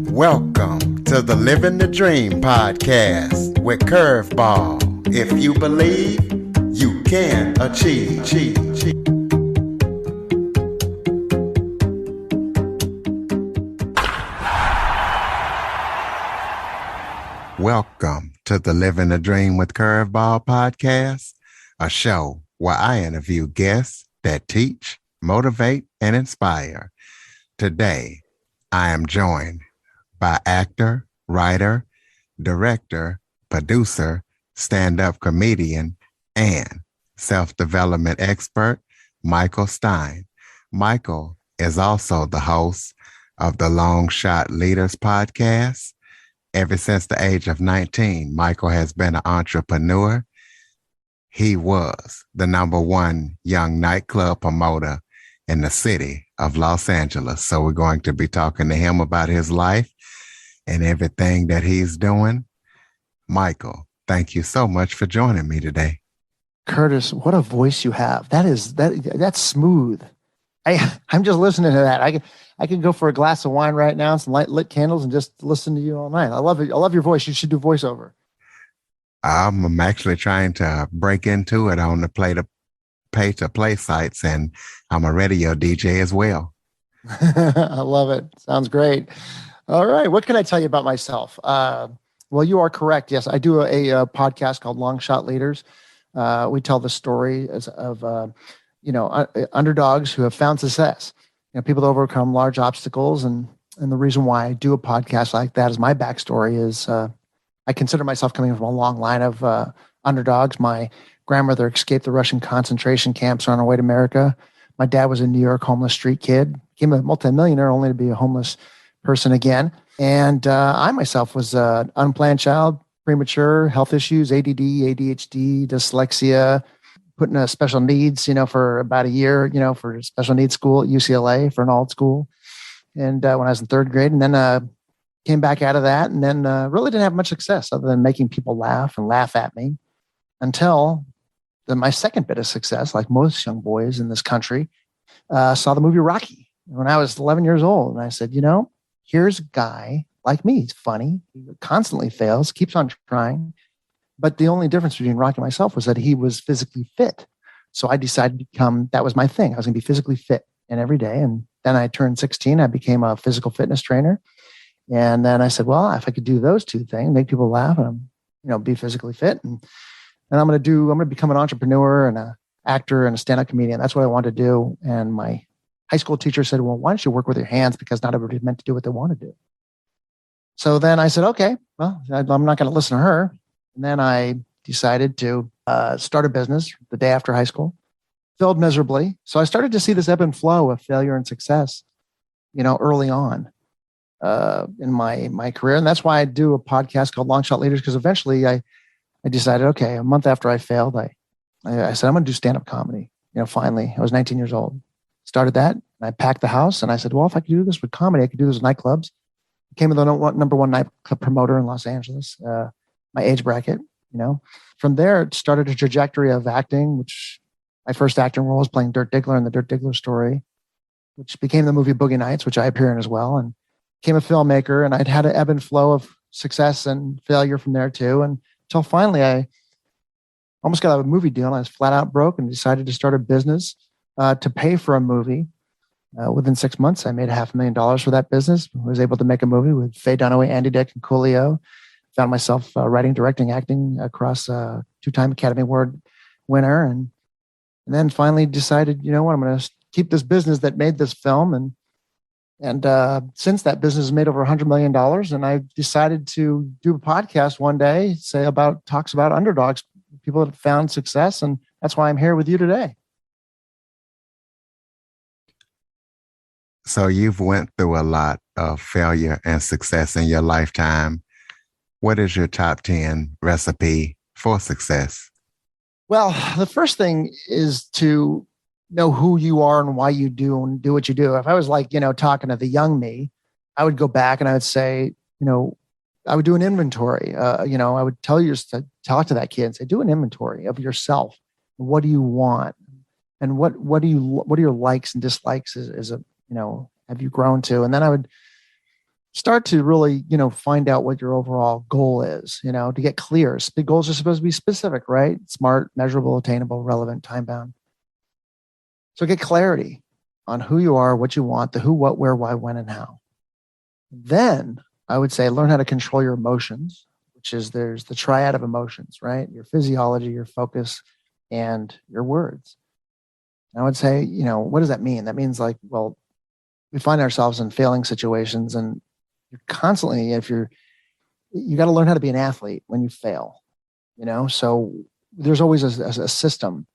Welcome to the Living the Dream podcast with Curveball. If you believe, you can achieve. Welcome to the Living the Dream with Curveball podcast, a show where I interview guests that teach, motivate, and inspire. Today, I am joined by actor, writer, director, producer, stand-up comedian, and self-development expert, Michael Stein. Michael is also the host of the Long Shot Leaders podcast. Ever since the age of 19, Michael has been an entrepreneur. He was the #1 young nightclub promoter in the city of Los Angeles. So we're going to be talking to him about his life and everything that he's doing. Michael, thank you so much for joining me today. Curtis, what a voice you have. That's smooth. I'm just listening to that. I could go for a glass of wine right now, some lit candles, and just listen to you all night. I love it. I love your voice. You should do voiceover. I'm actually trying to break into it on the pay-to-play sites, and I'm a radio DJ as well. I love it. Sounds great. All right. What can I tell you about myself? Well, you are correct. Yes, I do a podcast called Long Shot Leaders. We tell the story of underdogs who have found success. People that overcome large obstacles. And the reason why I do a podcast like that is my backstory is I consider myself coming from a long line of underdogs. My grandmother escaped the Russian concentration camps on her way to America. My dad was a New York homeless street kid, became a multimillionaire only to be a homeless person again. And I myself was an unplanned child, premature, health issues, ADD, ADHD, dyslexia, put in a special needs, for about a year, for special needs school at UCLA for an alt school. And when I was in third grade, and then came back out of that, and then really didn't have much success other than making people laugh and laugh at me until my second bit of success, like most young boys in this country, saw the movie Rocky when I was 11 years old. And I said, here's a guy like me. He's funny. He constantly fails, keeps on trying. But the only difference between Rocky and myself was that he was physically fit. So I decided to that was my thing. I was going to be physically fit and every day. And then I turned 16. I became a physical fitness trainer. And then I said, well, if I could do those two things, make people laugh and, be physically fit. And I'm going to become an entrepreneur and an actor and a stand-up comedian. That's what I wanted to do. And my high school teacher said, well, why don't you work with your hands? Because not everybody's meant to do what they want to do. So then I said, okay, well, I'm not going to listen to her. And then I decided to start a business the day after high school, failed miserably. So I started to see this ebb and flow of failure and success, early on in my career. And that's why I do a podcast called Long Shot Leaders, because eventually I decided, okay, a month after I failed, I said, I'm going to do stand-up comedy. Finally, I was 19 years old. Started that, and I packed the house, and I said, well, if I could do this with comedy, I could do this with nightclubs. Became the #1 nightclub promoter in Los Angeles. My age bracket, From there, it started a trajectory of acting, which my first acting role was playing Dirk Diggler in the Dirk Diggler Story, which became the movie Boogie Nights, which I appear in as well, and became a filmmaker. And I'd had an ebb and flow of success and failure from there too. And until finally, I almost got a movie deal. I was flat out broke and decided to start a business to pay for a movie. Within 6 months, I made $500,000 for that business. I was able to make a movie with Faye Dunaway, Andy Dick, and Coolio. Found myself writing, directing, acting across a 2-time Academy Award winner. And then finally decided, I'm going to keep this business that made this film. And since that business has made over $100 million, and I decided to do a podcast one day, talks about underdogs, people that have found success. And that's why I'm here with you today. So you've went through a lot of failure and success in your lifetime. What is your top 10 recipe for success? Well, the first thing is to know who you are and why you do and do what you do. If I was talking to the young me, I would go back and I would say, I would do an inventory. I would tell you to talk to that kid and say, do an inventory of yourself. What do you want? And what are your likes and dislikes have you grown to? And then I would start to really, find out what your overall goal is, to get clear. The goals are supposed to be specific, right? Smart, measurable, attainable, relevant, time bound. So get clarity on who you are, what you want, the who, what, where, why, when, and how. Then I would say learn how to control your emotions, which is there's the triad of emotions, right? Your physiology, your focus, and your words. And I would say, what does that mean? That means like, well, we find ourselves in failing situations, and you're constantly, you got to learn how to be an athlete when you fail, so there's always a system.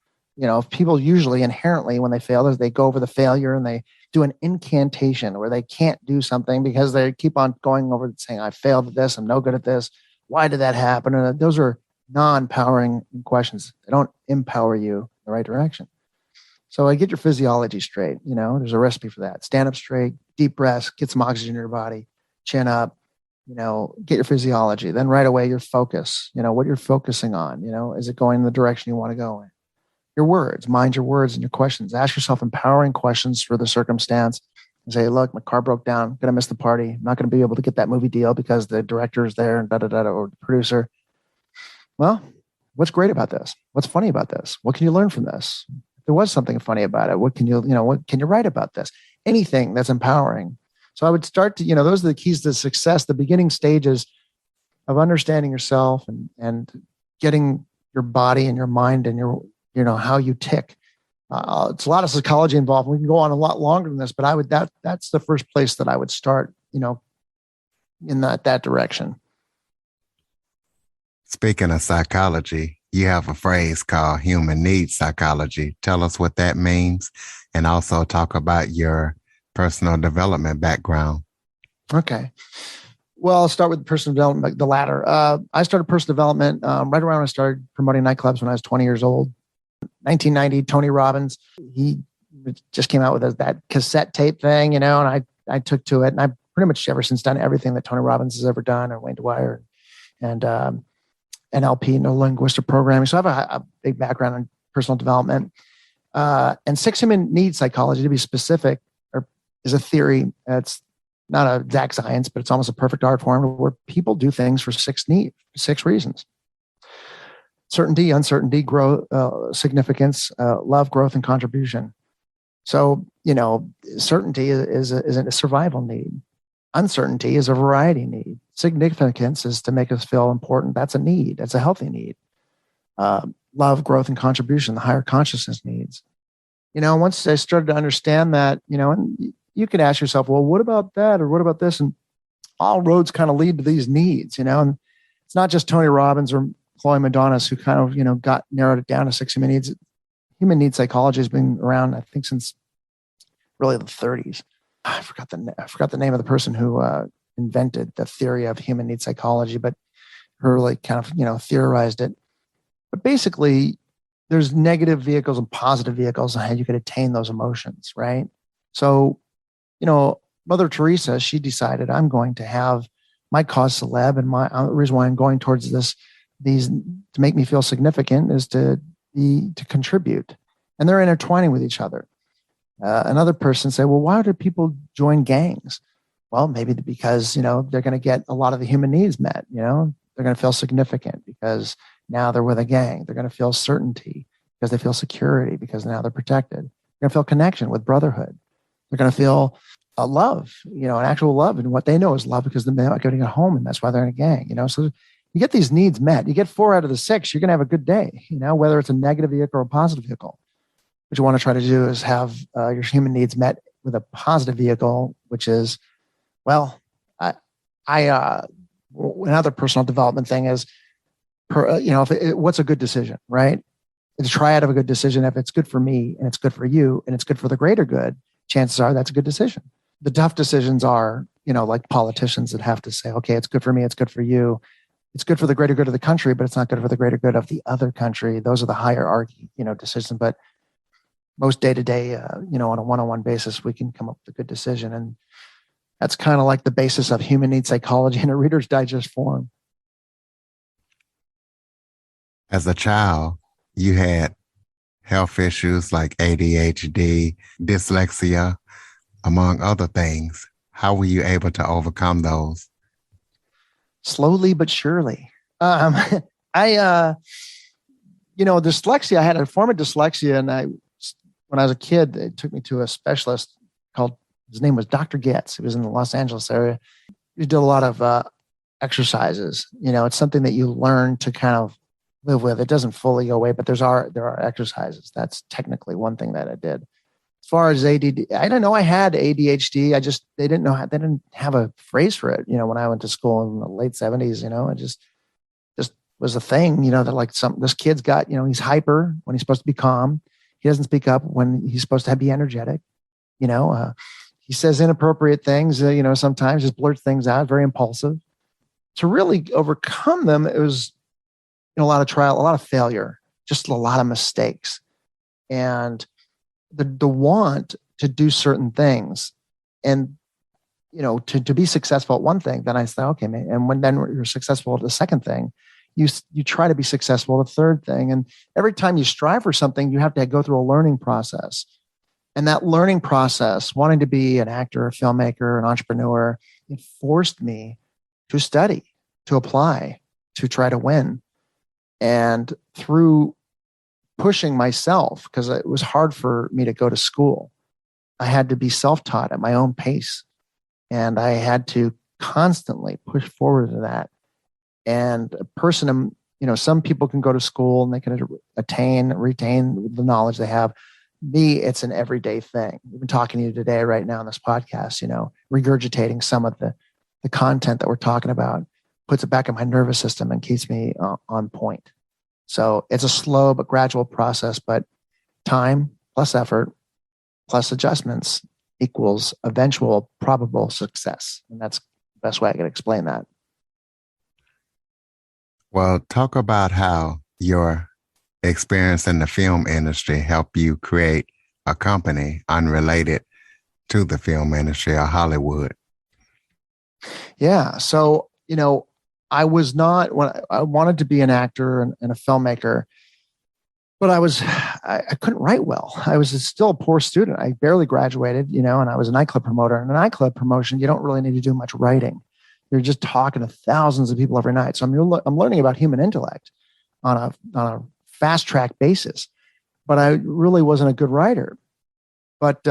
People usually inherently, when they fail, they go over the failure and they do an incantation where they can't do something because they keep on going over saying, I failed at this, I'm no good at this. Why did that happen? And those are non-empowering questions. They don't empower you in the right direction. So I get your physiology straight. There's a recipe for that. Stand up straight, deep breaths, get some oxygen in your body, chin up, get your physiology. Then right away, your focus, what you're focusing on, is it going in the direction you want to go in? Your words, mind your words and your questions. Ask yourself empowering questions for the circumstance and say, look, my car broke down. I'm going to miss the party. I'm not going to be able to get that movie deal because the director is there and da-da-da, or the producer. Well, what's great about this? What's funny about this? What can you learn from this? If there was something funny about it, what can you write about this? Anything that's empowering. So I would start to, those are the keys to success, the beginning stages of understanding yourself and getting your body and your mind and your, how you tick. It's a lot of psychology involved. We can go on a lot longer than this, but that's the first place that I would start, in that direction. Speaking of psychology, you have a phrase called human needs psychology. Tell us what that means, and also talk about your personal development background. Okay. Well, I'll start with personal development, the latter. I started personal development right around when I started promoting nightclubs when I was 20 years old. 1990, Tony Robbins, he just came out with that cassette tape thing, and I took to it. And I've pretty much ever since done everything that Tony Robbins has ever done, or Wayne Dwyer, and NLP, neuro-linguistic programming. So I have a big background in personal development. And 6 human needs psychology, to be specific, is a theory. It's not a exact science, but it's almost a perfect art form where people do things for 6 reasons: certainty, uncertainty, growth, significance, love, growth, and contribution. So, certainty is a survival need. Uncertainty is a variety need. Significance is to make us feel important. That's a need. That's a healthy need. Love, growth, and contribution, the higher consciousness needs. Once I started to understand that, and you could ask yourself, well, what about that? Or what about this? And all roads kind of lead to these needs, and it's not just Tony Robbins or Chloe Madonnas who kind of, got narrowed it down to 6 human needs. Human needs psychology has been around, I think, since really the 30s. I forgot the name of the person who invented the theory of human needs psychology, but her kind of, theorized it. But basically, there's negative vehicles and positive vehicles and how you could attain those emotions, right? So, Mother Teresa, she decided, I'm going to have my cause celeb, and the reason why I'm going towards these to make me feel significant is to contribute, and they're intertwining with each other. Another person said, well, why do people join gangs? Well, maybe because, they're going to get a lot of the human needs met. They're going to feel significant because now they're with a gang. They're going to feel certainty because they feel security because now they're protected. They're going to feel connection with brotherhood. They're going to feel a love, an actual love, and what they know is love because they're not getting a home, and that's why they're in a gang. So you get these needs met. You get 4 out of the 6, you're going to have a good day, whether it's a negative vehicle or a positive vehicle. What you want to try to do is have your human needs met with a positive vehicle, which is, well, another personal development thing is, what's a good decision, right? It's a triad of a good decision. If it's good for me and it's good for you and it's good for the greater good, chances are that's a good decision. The tough decisions are, like politicians that have to say, okay, it's good for me, it's good for you. It's good for the greater good of the country, but it's not good for the greater good of the other country. Those are the hierarchy, decisions. But most day to day, on a one-on-one basis, we can come up with a good decision. And that's kind of like the basis of human needs psychology in a Reader's Digest form. As a child, you had health issues like ADHD, dyslexia, among other things. how were you able to overcome those? Slowly but surely. Um, dyslexia, I had a form of dyslexia, and when I was a kid, they took me to a specialist called, his name was Dr. Getz. He was in the Los Angeles area. He did a lot of exercises. It's something that you learn to kind of live with. It doesn't fully go away, but there are exercises. That's technically one thing that I did. As far as ADD, I don't know. I had ADHD. They didn't have a phrase for it. When I went to school in the late 70s, it just was a thing. That like this kid's got, he's hyper when he's supposed to be calm. He doesn't speak up when he's supposed to be energetic. He says inappropriate things. Sometimes just blurts things out. Very impulsive. To really overcome them, it was a lot of trial, a lot of failure, just a lot of mistakes, and the want to do certain things, and to be successful at one thing. Then I said, okay, man. And then you're successful at the second thing, you try to be successful at the third thing. And every time you strive for something, you have to go through a learning process. And that learning process, wanting to be an actor, a filmmaker, an entrepreneur, it forced me to study, to apply, to try to win. And through pushing myself, because it was hard for me to go to school, I had to be self-taught at my own pace. And I had to constantly push forward to that. And a person, some people can go to school and they can retain the knowledge they have. Me, it's an everyday thing. We've been talking to you today, right now, on this podcast, regurgitating some of the content that we're talking about puts it back in my nervous system and keeps me on point. So it's a slow but gradual process, but time plus effort plus adjustments equals eventual probable success. And that's the best way I can explain that. Well, talk about how your experience in the film industry helped you create a company unrelated to the film industry or Hollywood. Yeah. So, I was not, when I wanted to be an actor and a filmmaker, but I couldn't write well. I was still a poor student. I barely graduated, and I was a nightclub promoter. And a nightclub promotion, you don't really need to do much writing. You're just talking to thousands of people every night. So I'm learning about human intellect on a fast track basis, but I really wasn't a good writer. But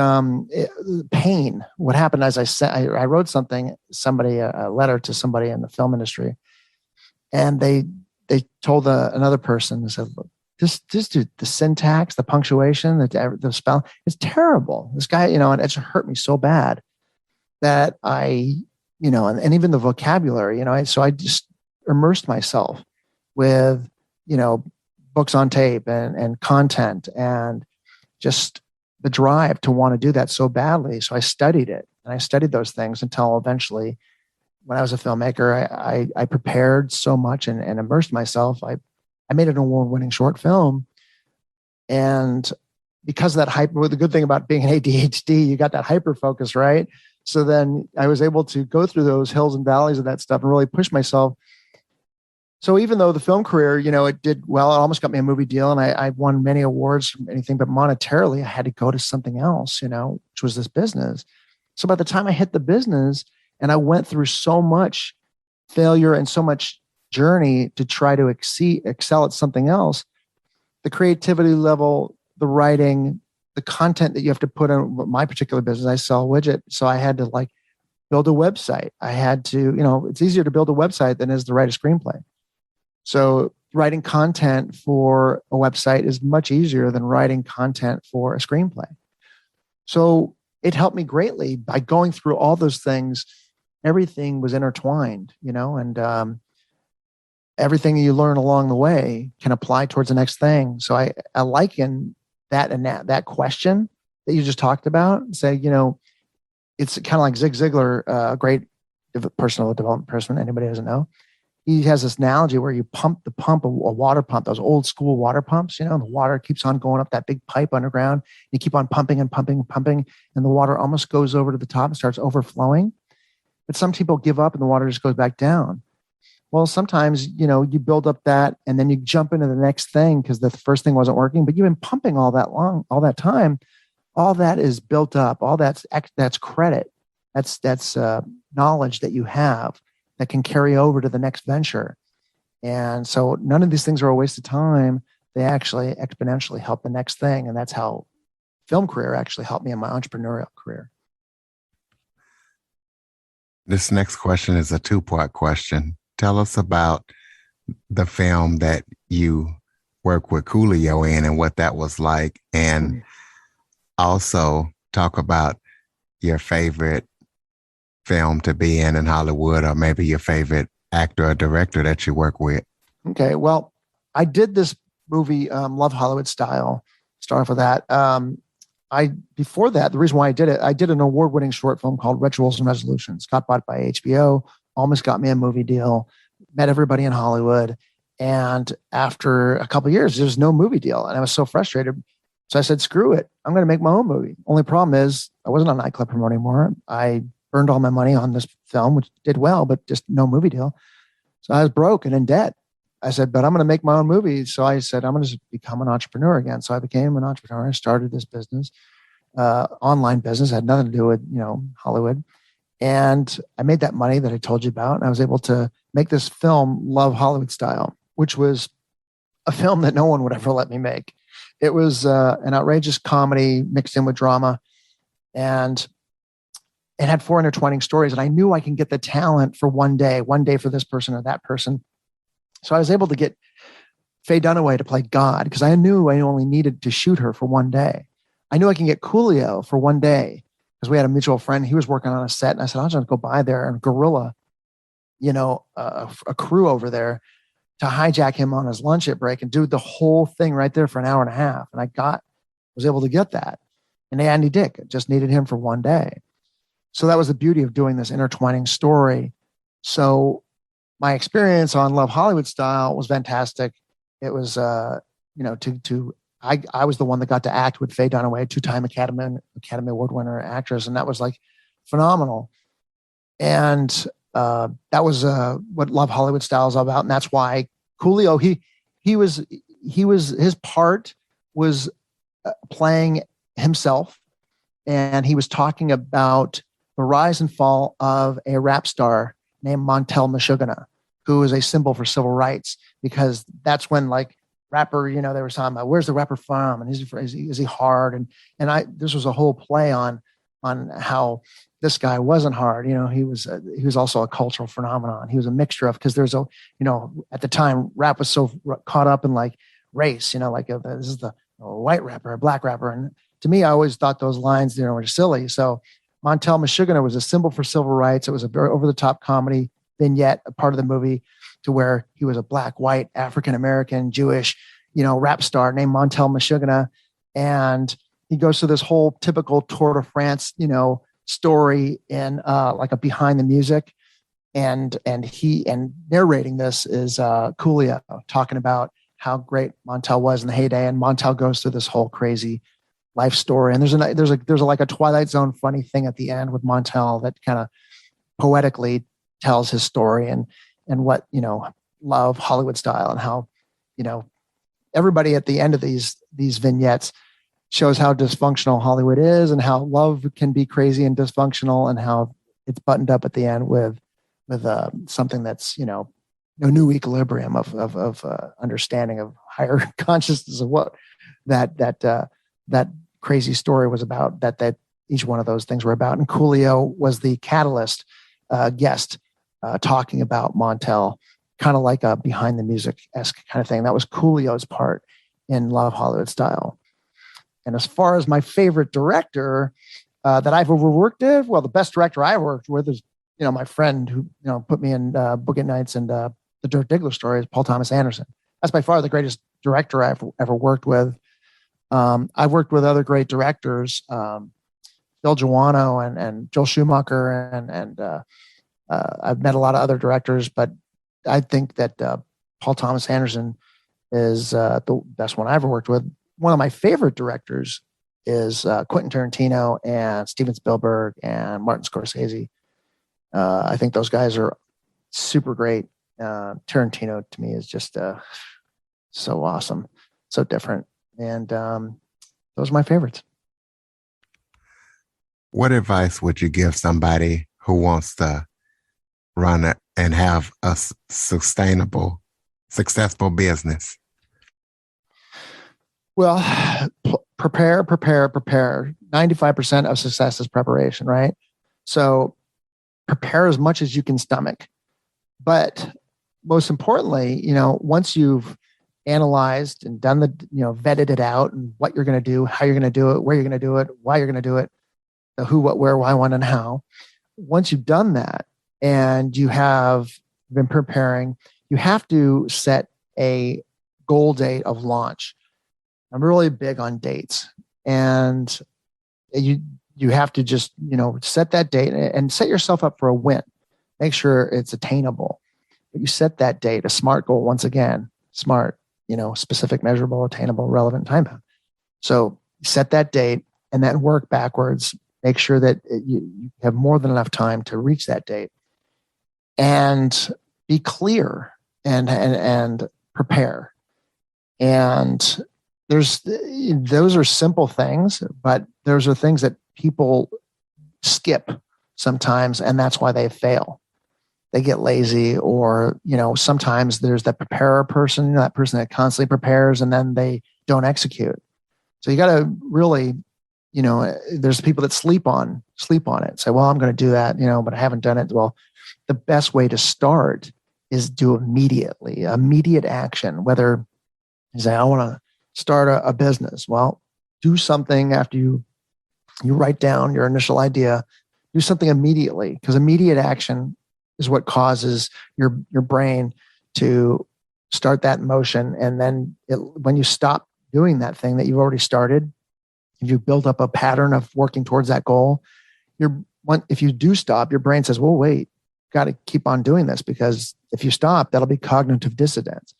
pain, what happened, as I said, I wrote a letter to somebody in the film industry, and they told another person, they said, look, this dude, the syntax, the punctuation, the spell, it's terrible. This guy, and it hurt me so bad that and even the vocabulary, so I just immersed myself with, books on tape and content, and just the drive to want to do that so badly. So I studied it, and I studied those things until eventually, when I was a filmmaker, I prepared so much and immersed myself. I made an award-winning short film. And because of that hyper, the good thing about being an ADHD, you got that hyper focus, right? So then I was able to go through those hills and valleys of that stuff and really push myself. So even though the film career, it did well, it almost got me a movie deal, and I won many awards from anything, but monetarily I had to go to something else, which was this business. So by the time I hit the business, and I went through so much failure and so much journey to try to excel at something else, the creativity level, the writing, the content that you have to put in my particular business, I sell a widget. So I had to build a website. I had to, it's easier to build a website than it is to write a screenplay. So writing content for a website is much easier than writing content for a screenplay. So it helped me greatly by going through all those things. Everything was intertwined, and everything you learn along the way can apply towards the next thing. So I liken that and that question that you just talked about, say, it's kind of like Zig Ziglar, a great personal development person. Anybody who doesn't know, he has this analogy where you pump a water pump, those old school water pumps, the water keeps on going up that big pipe underground. You keep on pumping and pumping and pumping, and the water almost goes over to the top and starts overflowing. But some people give up and the water just goes back down. Well, sometimes, you build up that and then you jump into the next thing because the first thing wasn't working, but you've been pumping all that time. All that is built up. All that's credit. That's knowledge that you have that can carry over to the next venture. And so none of these things are a waste of time. They actually exponentially help the next thing. And that's how film career actually helped me in my entrepreneurial career. This next question is a two-part question. Tell us about the film that you worked with Coolio in and what that was like. And also talk about your favorite film to be in Hollywood, or maybe your favorite actor or director that you work with. Okay. Well, I did this movie, Love Hollywood Style. Start off with that. Before that, the reason why I did an award-winning short film called Rituals and Resolutions. Got bought by HBO, almost got me a movie deal, met everybody in Hollywood. And after a couple of years, there was no movie deal. And I was so frustrated. So I said, screw it. I'm going to make my own movie. Only problem is I wasn't on nightclub promoting anymore. I burned all my money on this film, which did well, but just no movie deal. So I was broke and in debt. I said, but I'm going to make my own movie. So I said, I'm going to become an entrepreneur again. So I became an entrepreneur. I started this business, online business, had nothing to do with, Hollywood. And I made that money that I told you about. And I was able to make this film, Love Hollywood Style, which was a film that no one would ever let me make. It was an outrageous comedy mixed in with drama. And it had 4 intertwining stories. And I knew I can get the talent for one day for this person or that person. So I was able to get Faye Dunaway to play God because I knew I only needed to shoot her for one day. I knew I can get Coolio for one day because we had a mutual friend. He was working on a set. And I said, I'll just go by there and guerrilla, a crew over there to hijack him on his lunch break and do the whole thing right there for an hour and a half. And was able to get that. And Andy Dick just needed him for one day. So that was the beauty of doing this intertwining story. So my experience on Love Hollywood Style was fantastic. It was, I was the one that got to act with Faye Dunaway, 2-time Academy Award winner actress. And that was like phenomenal. And that was what Love Hollywood Style is all about. And that's why Coolio, his part was playing himself. And he was talking about the rise and fall of a rap star named Montel Meshuggah, who is a symbol for civil rights, because that's when like rapper, they were talking about where's the rapper from and is he hard? And this was a whole play on how this guy wasn't hard. He was also a cultural phenomenon. He was a mixture of, because there's at the time rap was so caught up in like race, this is the white rapper, a black rapper. And to me, I always thought those lines, were silly. So Montel Meshuggah was a symbol for civil rights. It was a very over-the-top comedy vignette, a part of the movie, to where he was a black, white, African-American, Jewish, rap star named Montel Meshuggah. And he goes through this whole typical Tour de France, story in like a behind the music. And narrating this is Coolio talking about how great Montel was in the heyday. And Montel goes through this whole crazy life story. And there's like a Twilight Zone funny thing at the end with Montel that kind of poetically tells his story and what, Love Hollywood Style, and how, everybody at the end of these vignettes shows how dysfunctional Hollywood is and how love can be crazy and dysfunctional, and how it's buttoned up at the end with something that's, a new equilibrium of understanding of higher consciousness of what that crazy story was about, that each one of those things were about. And Coolio was the catalyst guest talking about Montel, kind of like a behind the music-esque kind of thing. That was Coolio's part in Love Hollywood Style. And as far as my favorite director that I've ever worked with, well, the best director I worked with is, my friend who, put me in Boogie Nights and the Dirk Diggler story, is Paul Thomas Anderson. That's by far the greatest director I've ever worked with. I've worked with other great directors, Phil Joannou and Joel Schumacher, and I've met a lot of other directors, but I think that Paul Thomas Anderson is the best one I've ever worked with. One of my favorite directors is Quentin Tarantino and Steven Spielberg and Martin Scorsese. I think those guys are super great. Tarantino to me is just so awesome, so different. And those are my favorites. What advice would you give somebody who wants to run and have a sustainable, successful business? Well, prepare, prepare, prepare. 95% of success is preparation, right? So prepare as much as you can stomach. But most importantly, once you've analyzed and done vetted it out and what you're going to do, how you're going to do it, where you're going to do it, why you're going to do it, the who, what, where, why, when, and how. Once you've done that and you have been preparing, you have to set a goal date of launch. I'm really big on dates, and you have to just set that date and set yourself up for a win. Make sure it's attainable. But you set that date, a SMART goal. Once again, SMART, specific, measurable, attainable, relevant, time bound. So set that date and then work backwards. Make sure that you have more than enough time to reach that date, and be clear and prepare. And those are simple things, but those are things that people skip sometimes, and that's why they fail. They get lazy, or sometimes there's that preparer person, that person that constantly prepares, and then they don't execute. So you got to really, there's people that sleep on it. Say, well, I'm going to do that, but I haven't done it. Well, the best way to start is do immediate action. Whether you say, I want to start a business. Well, do something after you write down your initial idea. Do something immediately, because immediate action is what causes your brain to start that motion. And then when you stop doing that thing that you've already started, if you build up a pattern of working towards that goal, if you do stop, your brain says, well, wait, got to keep on doing this, because if you stop, that'll be cognitive dissonance.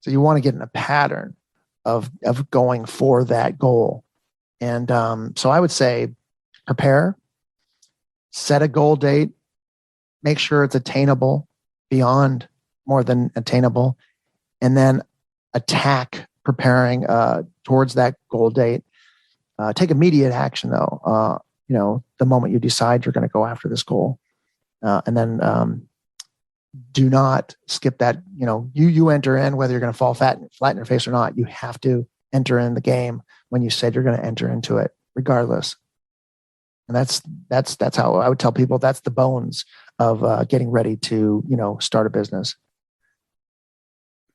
So you want to get in a pattern of going for that goal. And so I would say prepare, set a goal date, make sure it's attainable, beyond more than attainable, and then attack preparing towards that goal date. Take immediate action though, the moment you decide you're going to go after this goal. And then do not skip that. You enter in, whether you're going to fall flat in your face or not. You have to enter in the game when you said you're going to enter into it, regardless. And that's how I would tell people. That's the bones of getting ready to start a business.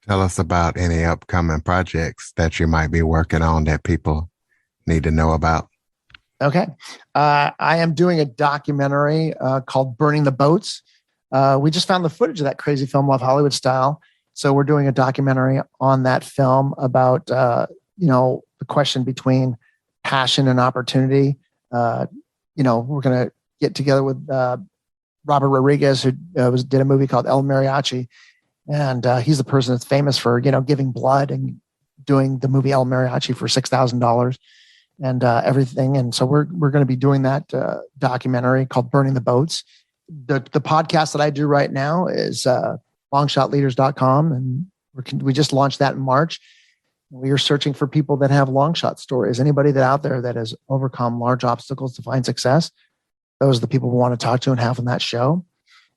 Tell us about any upcoming projects that you might be working on that people need to know about. Okay. I am doing a documentary called Burning the Boats. We just found the footage of that crazy film Love Hollywood Style. So we're doing a documentary on that film about, the question between passion and opportunity. We're going to get together with Robert Rodriguez, who did a movie called El Mariachi. And he's the person that's famous for, giving blood and doing the movie El Mariachi for $6,000 and everything. And so we're going to be doing that documentary called Burning the Boats. The podcast that I do right now is longshotleaders.com. And we just launched that in March. We are searching for people that have long shot stories. Anybody that out there that has overcome large obstacles to find success. Those are the people we want to talk to and have on that show.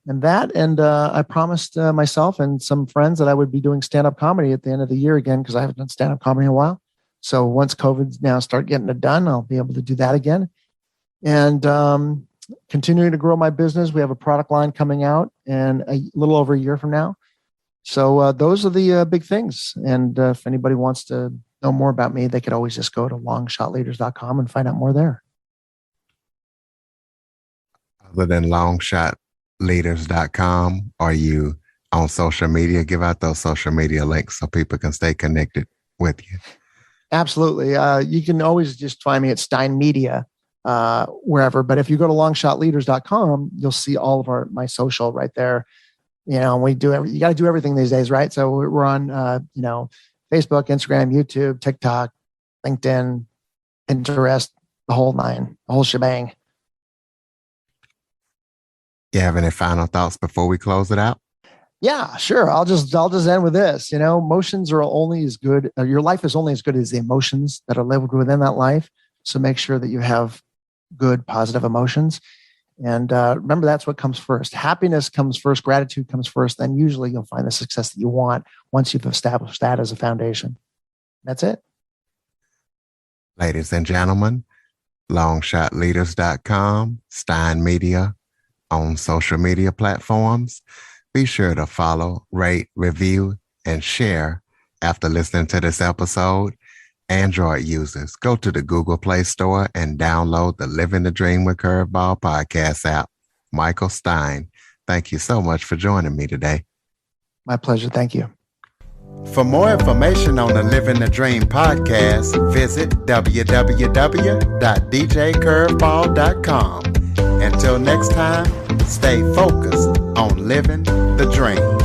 And I promised myself and some friends that I would be doing stand-up comedy at the end of the year again, because I haven't done stand-up comedy in a while. So once COVID's now start getting it done, I'll be able to do that again. And continuing to grow my business. We have a product line coming out in a little over a year from now. So those are the big things. And if anybody wants to know more about me, they could always just go to longshotleaders.com and find out more there. Other than longshotleaders.com, are you on social media? Give out those social media links so people can stay connected with you. Absolutely. You can always just find me at Stein Media, wherever. But if you go to longshotleaders.com, you'll see all of my social right there. We do you got to do everything these days, right? So we're on, Facebook, Instagram, YouTube, TikTok, LinkedIn, Pinterest, the whole nine, the whole shebang. You have any final thoughts before we close it out? Yeah, sure. I'll just end with this. Emotions are only as good. Your life is only as good as the emotions that are lived within that life. So make sure that you have good, positive emotions. And remember, that's what comes first. Happiness comes first. Gratitude comes first. Then usually you'll find the success that you want once you've established that as a foundation. That's it. Ladies and gentlemen, longshotleaders.com, Stein Media on social media platforms. Be sure to follow, rate, review, and share after listening to this episode. Android users, go to the Google Play Store and download the Living the Dream with Curveball podcast app. Michael Stein, thank you so much for joining me today. My pleasure. Thank you. For more information on the Living the Dream podcast, visit www.djcurveball.com. Until next time, stay focused on living the dream.